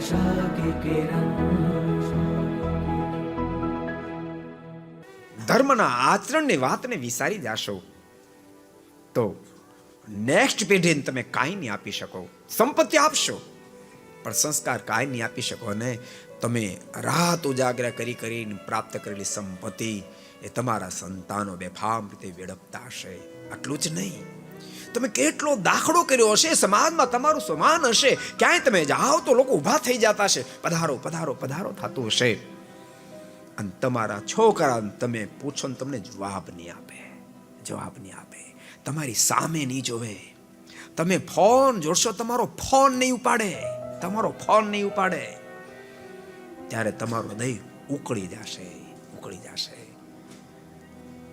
आशा की किरण। ધર્મના આચરણની વાતને વિસારી જાશો તો નેક્સ્ટ પેઢીને તમે કાંઈ નહીં આપી શકો. સંપત્તિ આપશો પણ સંસ્કાર કાંઈ નહીં આપી શકો. અને તમે રાત ઉજાગર કરી કરીને પ્રાપ્ત કરેલી સંપત્તિ એ તમારા સંતાનો બેફામ રીતે વેડપતા હશે. આટલું જ નહીં, તમે કેટલો દાખલો કર્યો હશે, સમાજમાં તમારું સન્માન હશે, ક્યાંય તમે જાઓ તો લોકો ઊભા થઈ જતા હશે, પધારો પધારો પધારો થતું હશે. અને તમારા છોકરાને તમે પૂછો ને તમને જવાબ નહીં આપે, જવાબ નહીં આપે, તમારી સામે નહીં જોવે. તમે ફોન જોડશો, તમારો ફોન નહીં ઉપાડે, તમારો ફોન નહીં ઉપાડે, ત્યારે તમારું હૃદય ઉકળી જશે, ઉકળી જશે.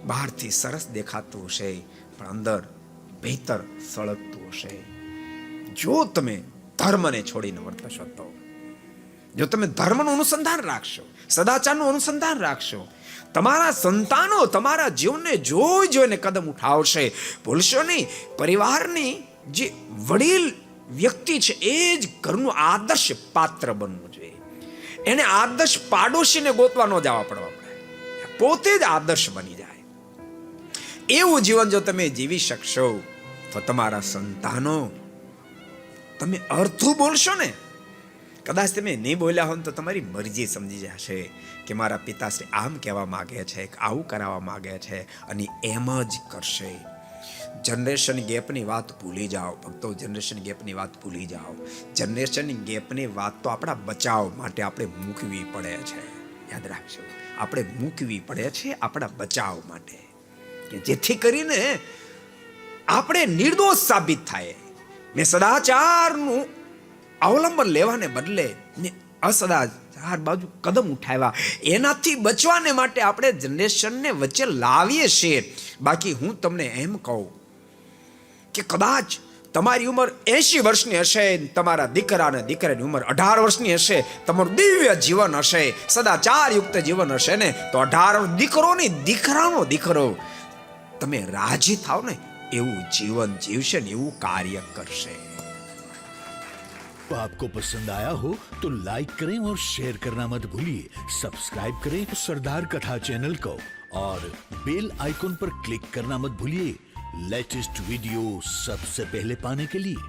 બહારથી સરસ દેખાતું હશે પણ અંદર ભીતર સળગતું હશે. જો તમે ધર્મને છોડીને વર્તશો તો, જો તમે ધર્મનું અનુસંધાન રાખશો, સદાચારનું અનુસંધાન રાખશો, તમારા સંતાનો તમારા જીવનને જોઈ જોઈને કદમ ઉઠાવશે. ભૂલશો નહીં, પરિવારની જે વડીલ વ્યક્તિ છે એ જ ઘરનું આદર્શ પાત્ર બનવું જોઈએ. એને આદર્શ પાડોશીને ગોતવા ન જવા પડવા પડે, પોતે જ આદર્શ બની જાય. એવું જીવન જો તમે જીવી શકશો તો તમારા સંતાનો, તમે અર્થું બોલશો ને, કદાચ તમે નહીં બોલ્યા હોય તો તમારી મરજી સમજી જશે કે મારા પિતાશ્રી આમ કહેવા માંગે છે, આવું કરાવવા માંગે છે, અને એમ જ કરશે. જનરેશન ગેપની વાત ભૂલી જાઓ ભક્તો, જનરેશન ગેપની વાત ભૂલી જાઓ. જનરેશન ગેપની વાત તો આપણા બચાવ માટે આપણે મૂકવી પડે છે. યાદ રાખજો, આપણે મૂકવી પડે છે આપણા બચાવ માટે, કે જેથી કરીને આપણે નિર્દોષ સાબિત થાય. મેં સદાચારનું અવલંબન લેવાને બદલે અસદાચાર બાજુ કદમ ઉઠાવ્યા. એનાથી બચવાને માટે આપણે જનરેશનને વચ્ચે લાવીએ છીએ. બાકી હું તમને એમ કહું કે કદાચ તમારી ઉંમર 80 વર્ષની હશે, તમારા દીકરા અને દીકરાની ઉંમર 18 વર્ષની હશે, તમારું દિવ્ય જીવન હશે, સદાચાર યુક્ત જીવન હશે ને, તો 18 દીકરો ને દીકરાનો દીકરો તમે રાજી થાવ ને એવું જીવન જીવશે ને એવું કાર્ય કરશે. तो आपको पसंद आया हो तो लाइक करें और शेयर करना मत भूलिए. सब्सक्राइब करें सरदार कथा चैनल को और बेल आइकॉन पर क्लिक करना मत भूलिए लेटेस्ट वीडियो सबसे पहले पाने के लिए.